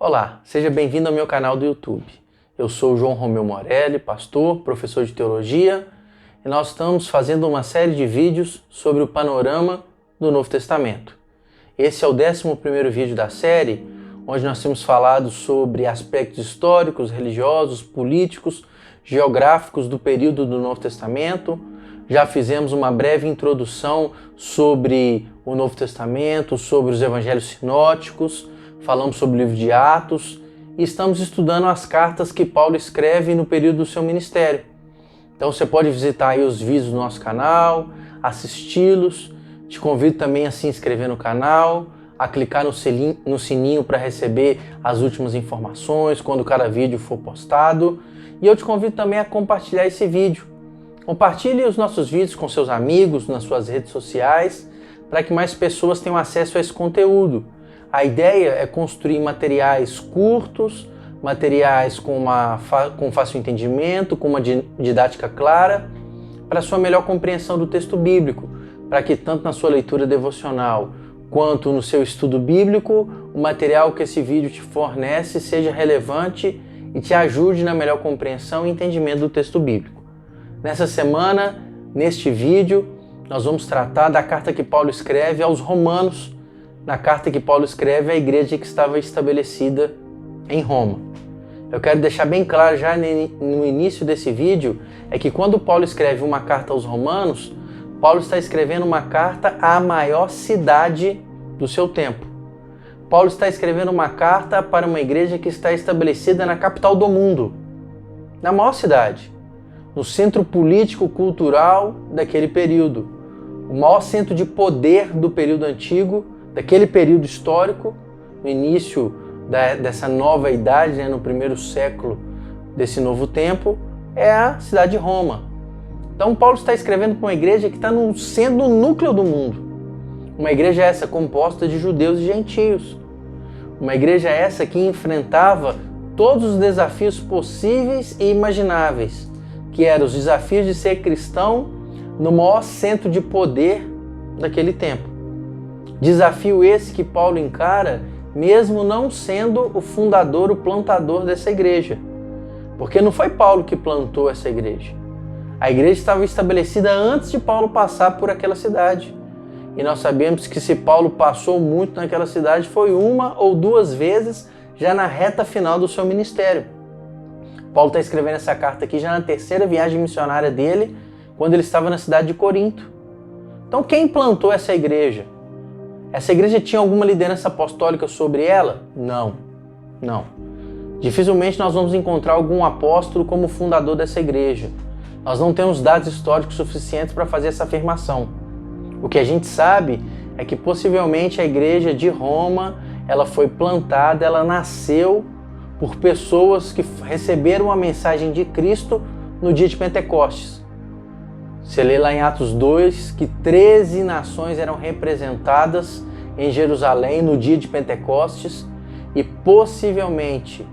Olá, seja bem-vindo ao meu canal do YouTube. Eu sou o João Romeu Morelli, pastor, professor de teologia, e nós estamos fazendo uma série de vídeos sobre o panorama do Novo Testamento. Esse é o 11º vídeo da série, onde nós temos falado sobre aspectos históricos, religiosos, políticos, geográficos do período do Novo Testamento. Já fizemos uma breve introdução sobre o Novo Testamento, sobre os evangelhos sinóticos, falamos sobre o livro de Atos e estamos estudando as cartas que Paulo escreve no período do seu ministério. Então você pode visitar aí os vídeos do nosso canal, assisti-los. Te convido também a se inscrever no canal, a clicar no sininho para receber as últimas informações quando cada vídeo for postado. E eu te convido também a compartilhar esse vídeo. Compartilhe os nossos vídeos com seus amigos, nas suas redes sociais, para que mais pessoas tenham acesso a esse conteúdo. A ideia é construir materiais curtos, materiais com fácil entendimento, com uma didática clara, para sua melhor compreensão do texto bíblico, para que tanto na sua leitura devocional quanto no seu estudo bíblico, o material que esse vídeo te fornece seja relevante e te ajude na melhor compreensão e entendimento do texto bíblico. Nessa semana, neste vídeo, nós vamos tratar da carta que Paulo escreve aos Romanos, na carta que Paulo escreve à igreja que estava estabelecida em Roma. Eu quero deixar bem claro já no início desse vídeo, é que quando Paulo escreve uma carta aos Romanos, Paulo está escrevendo uma carta à maior cidade do seu tempo. Paulo está escrevendo uma carta para uma igreja que está estabelecida na capital do mundo, na maior cidade, no centro político-cultural daquele período, o maior centro de poder do período antigo, daquele período histórico, no início dessa nova idade, no primeiro século desse novo tempo, é a cidade de Roma. Então Paulo está escrevendo para uma igreja que está no centro do núcleo do mundo. Uma igreja essa composta de judeus e gentios. Uma igreja essa que enfrentava todos os desafios possíveis e imagináveis, que eram os desafios de ser cristão no maior centro de poder daquele tempo. Desafio esse que Paulo encara, mesmo não sendo o fundador, o plantador dessa igreja. Porque não foi Paulo que plantou essa igreja. A igreja estava estabelecida antes de Paulo passar por aquela cidade. E nós sabemos que se Paulo passou muito naquela cidade, foi uma ou duas vezes já na reta final do seu ministério. Paulo está escrevendo essa carta aqui já na terceira viagem missionária dele, quando ele estava na cidade de Corinto. Então quem plantou essa igreja? Essa igreja tinha alguma liderança apostólica sobre ela? Não. Dificilmente nós vamos encontrar algum apóstolo como fundador dessa igreja. Nós não temos dados históricos suficientes para fazer essa afirmação. O que a gente sabe é que possivelmente a igreja de Roma, ela foi plantada, ela nasceu por pessoas que receberam a mensagem de Cristo no dia de Pentecostes. Você lê lá em Atos 2 que 13 nações eram representadas em Jerusalém no dia de Pentecostes e possivelmente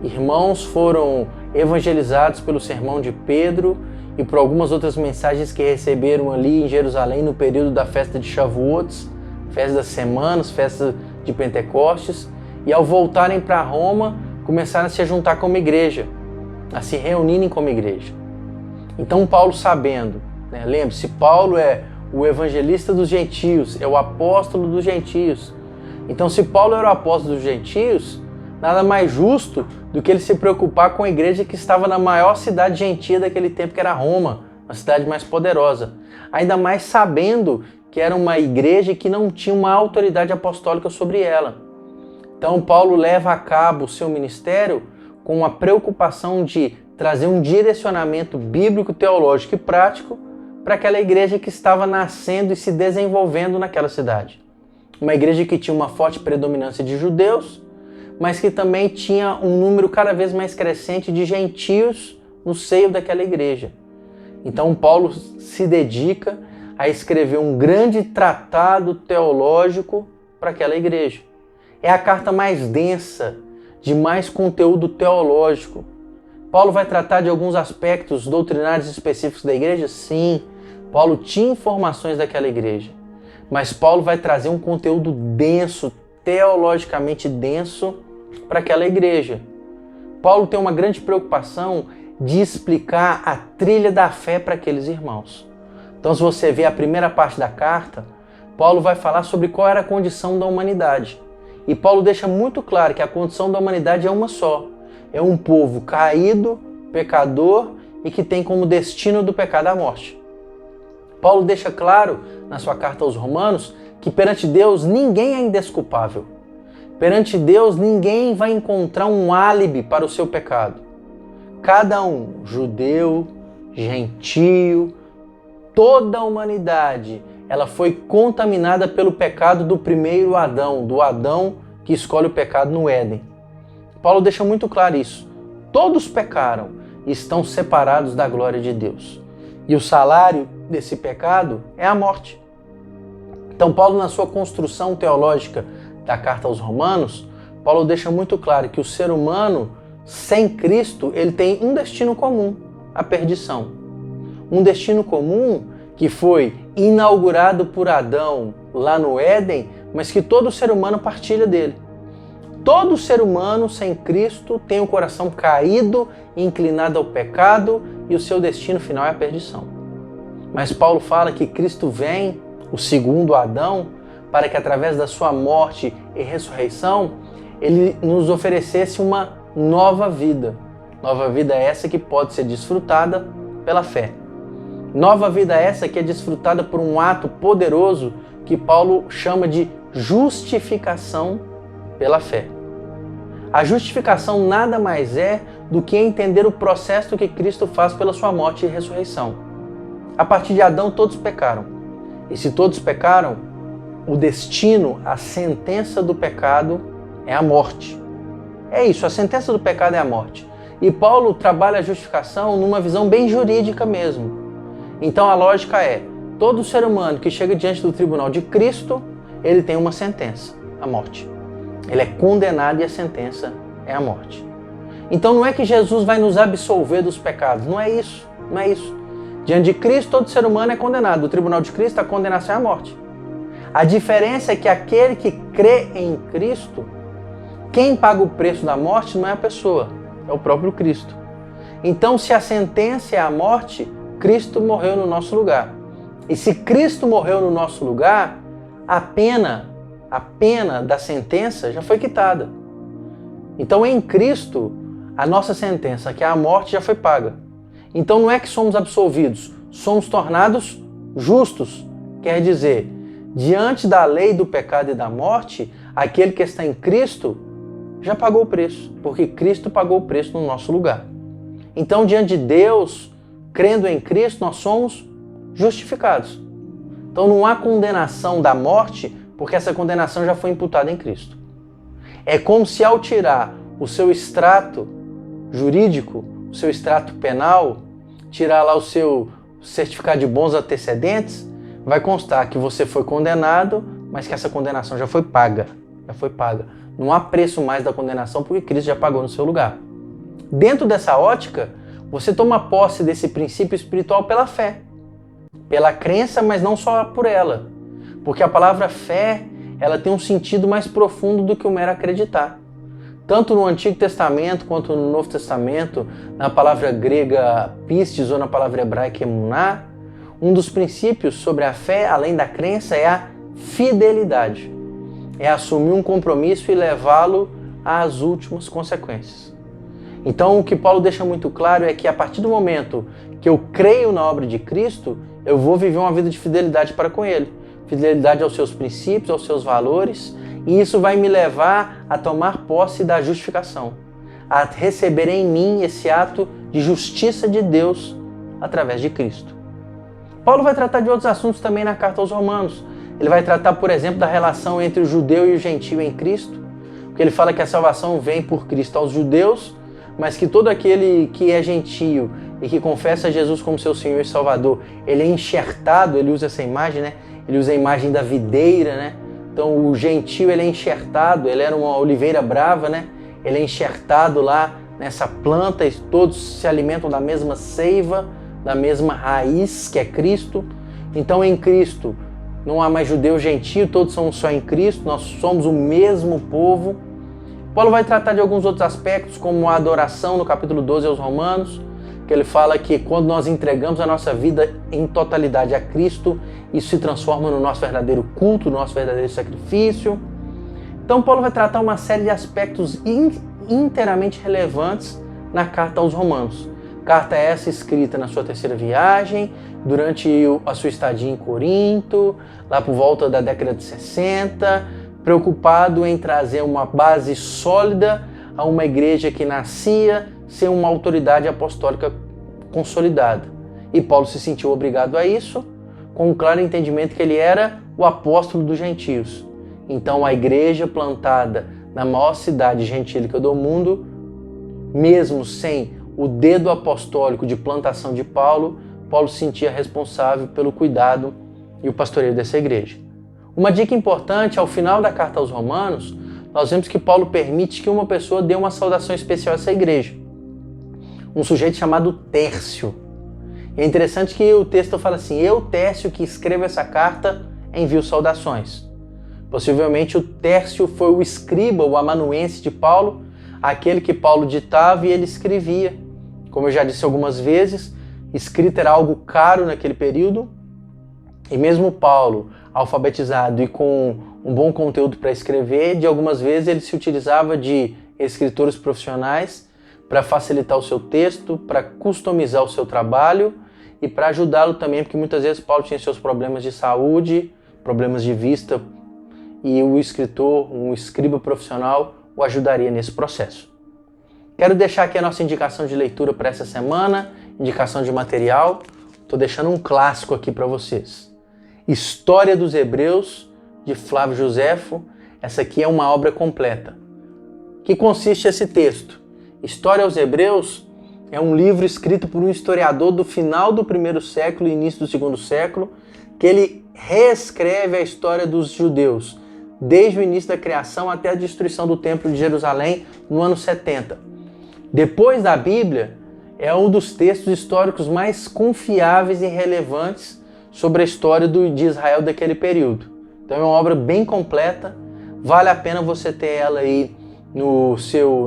irmãos foram evangelizados pelo sermão de Pedro e por algumas outras mensagens que receberam ali em Jerusalém no período da festa de Shavuot, festa das semanas, festa de Pentecostes, e ao voltarem para Roma começaram a se juntar como igreja, a se reunirem como igreja. Então Paulo sabendo, lembre-se, Paulo é o evangelista dos gentios, é o apóstolo dos gentios. Então se Paulo era o apóstolo dos gentios, nada mais justo do que ele se preocupar com a igreja que estava na maior cidade gentia daquele tempo, que era Roma, a cidade mais poderosa. Ainda mais sabendo que era uma igreja que não tinha uma autoridade apostólica sobre ela. Então Paulo leva a cabo o seu ministério com a preocupação de trazer um direcionamento bíblico, teológico e prático para aquela igreja que estava nascendo e se desenvolvendo naquela cidade. Uma igreja que tinha uma forte predominância de judeus, mas que também tinha um número cada vez mais crescente de gentios no seio daquela igreja. Então Paulo se dedica a escrever um grande tratado teológico para aquela igreja. É a carta mais densa, de mais conteúdo teológico. Paulo vai tratar de alguns aspectos doutrinários específicos da igreja? Sim, Paulo tinha informações daquela igreja, mas Paulo vai trazer um conteúdo denso, teologicamente denso, para aquela igreja. Paulo tem uma grande preocupação de explicar a trilha da fé para aqueles irmãos. Então, se você vê a primeira parte da carta, Paulo vai falar sobre qual era a condição da humanidade. E Paulo deixa muito claro que a condição da humanidade é uma só. É um povo caído, pecador e que tem como destino do pecado a morte. Paulo deixa claro na sua carta aos Romanos que perante Deus ninguém é indesculpável. Perante Deus ninguém vai encontrar um álibi para o seu pecado. Cada um, judeu, gentio, toda a humanidade, ela foi contaminada pelo pecado do primeiro Adão, do Adão que escolhe o pecado no Éden. Paulo deixa muito claro isso. Todos pecaram e estão separados da glória de Deus. E o salário desse pecado é a morte. Então, Paulo, na sua construção teológica da carta aos Romanos, Paulo deixa muito claro que o ser humano, sem Cristo, ele tem um destino comum, a perdição. Um destino comum que foi inaugurado por Adão lá no Éden, mas que todo ser humano partilha dele. Todo ser humano sem Cristo tem o coração caído, inclinado ao pecado, e o seu destino final é a perdição. Mas Paulo fala que Cristo vem, o segundo Adão, para que através da sua morte e ressurreição, ele nos oferecesse uma nova vida. Nova vida essa que pode ser desfrutada pela fé. Nova vida essa que é desfrutada por um ato poderoso que Paulo chama de justificação pela fé. A justificação nada mais é do que entender o processo que Cristo faz pela sua morte e ressurreição. A partir de Adão todos pecaram. E se todos pecaram, o destino, a sentença do pecado é a morte. É isso, a sentença do pecado é a morte. E Paulo trabalha a justificação numa visão bem jurídica mesmo. Então a lógica é, todo ser humano que chega diante do tribunal de Cristo, ele tem uma sentença, a morte. Ele é condenado e a sentença é a morte. Então não é que Jesus vai nos absolver dos pecados, não é isso, não é isso. Diante de Cristo, todo ser humano é condenado. O tribunal de Cristo, a condenação é a morte. A diferença é que aquele que crê em Cristo, quem paga o preço da morte não é a pessoa, é o próprio Cristo. Então, se a sentença é a morte, Cristo morreu no nosso lugar. E se Cristo morreu no nosso lugar, a pena da sentença já foi quitada. Então, em Cristo, a nossa sentença, que é a morte, já foi paga. Então, não é que somos absolvidos, somos tornados justos. Quer dizer, diante da lei do pecado e da morte, aquele que está em Cristo já pagou o preço, porque Cristo pagou o preço no nosso lugar. Então, diante de Deus, crendo em Cristo, nós somos justificados. Então, não há condenação da morte, porque essa condenação já foi imputada em Cristo. É como se ao tirar o seu extrato jurídico, o seu extrato penal, tirar lá o seu certificado de bons antecedentes, vai constar que você foi condenado, mas que essa condenação já foi paga. Já foi paga. Não há preço mais da condenação, porque Cristo já pagou no seu lugar. Dentro dessa ótica, você toma posse desse princípio espiritual pela fé. Pela crença, mas não só por ela. Porque a palavra fé, ela tem um sentido mais profundo do que o mero acreditar. Tanto no Antigo Testamento quanto no Novo Testamento, na palavra grega pistis ou na palavra hebraica emuná, um dos princípios sobre a fé, além da crença, é a fidelidade. É assumir um compromisso e levá-lo às últimas consequências. Então, o que Paulo deixa muito claro é que a partir do momento que eu creio na obra de Cristo, eu vou viver uma vida de fidelidade para com Ele. Fidelidade aos seus princípios, aos seus valores, e isso vai me levar a tomar posse da justificação, a receber em mim esse ato de justiça de Deus através de Cristo. Paulo vai tratar de outros assuntos também na carta aos Romanos. Ele vai tratar, por exemplo, da relação entre o judeu e o gentio em Cristo, porque ele fala que a salvação vem por Cristo aos judeus, mas que todo aquele que é gentio e que confessa Jesus como seu Senhor e Salvador, ele é enxertado, ele usa essa imagem, né? Ele usa a imagem da videira, né? Então o gentio, ele é enxertado, ele era uma oliveira brava, né? Ele é enxertado lá nessa planta e todos se alimentam da mesma seiva, da mesma raiz que é Cristo. Então em Cristo não há mais judeu, gentio, todos somos só em Cristo, nós somos o mesmo povo. Paulo vai tratar de alguns outros aspectos, como a adoração no capítulo 12 aos Romanos, que ele fala que quando nós entregamos a nossa vida em totalidade a Cristo, isso se transforma no nosso verdadeiro culto, no nosso verdadeiro sacrifício. Então Paulo vai tratar uma série de aspectos inteiramente relevantes na carta aos Romanos. Carta essa escrita na sua terceira viagem, durante a sua estadia em Corinto, lá por volta da década de 60, preocupado em trazer uma base sólida a uma igreja que nascia sem uma autoridade apostólica consolidada. E Paulo se sentiu obrigado a isso, com um claro entendimento que ele era o apóstolo dos gentios. Então a igreja plantada na maior cidade gentílica do mundo, mesmo sem o dedo apostólico de plantação de Paulo, Paulo se sentia responsável pelo cuidado e o pastoreio dessa igreja. Uma dica importante, ao final da carta aos Romanos, nós vemos que Paulo permite que uma pessoa dê uma saudação especial a essa igreja. Um sujeito chamado Tércio. E é interessante que o texto fala assim: eu, Tércio, que escrevo essa carta, envio saudações. Possivelmente o Tércio foi o escriba, o amanuense de Paulo, aquele que Paulo ditava e ele escrevia. Como eu já disse algumas vezes, escrita era algo caro naquele período, e mesmo Paulo, alfabetizado e com um bom conteúdo para escrever, de algumas vezes ele se utilizava de escritores profissionais para facilitar o seu texto, para customizar o seu trabalho e para ajudá-lo também, porque muitas vezes Paulo tinha seus problemas de saúde, problemas de vista, e o escritor, um escriba profissional, o ajudaria nesse processo. Quero deixar aqui a nossa indicação de leitura para essa semana, indicação de material. Estou deixando um clássico aqui para vocês. História dos Hebreus, de Flávio Joséfo. Essa aqui é uma obra completa. Que consiste esse texto? História aos Hebreus é um livro escrito por um historiador do final do primeiro século e início do segundo século, que ele reescreve a história dos judeus, desde o início da criação até a destruição do Templo de Jerusalém no ano 70. Depois da Bíblia, é um dos textos históricos mais confiáveis e relevantes sobre a história de Israel daquele período. Então é uma obra bem completa, vale a pena você ter ela aí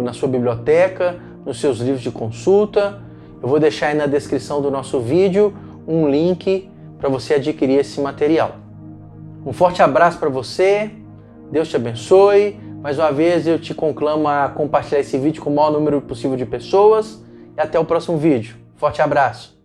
na sua biblioteca, nos seus livros de consulta. Eu vou deixar aí na descrição do nosso vídeo um link para você adquirir esse material. Um forte abraço para você, Deus te abençoe. Mais uma vez eu te conclamo a compartilhar esse vídeo com o maior número possível de pessoas e até o próximo vídeo. Forte abraço!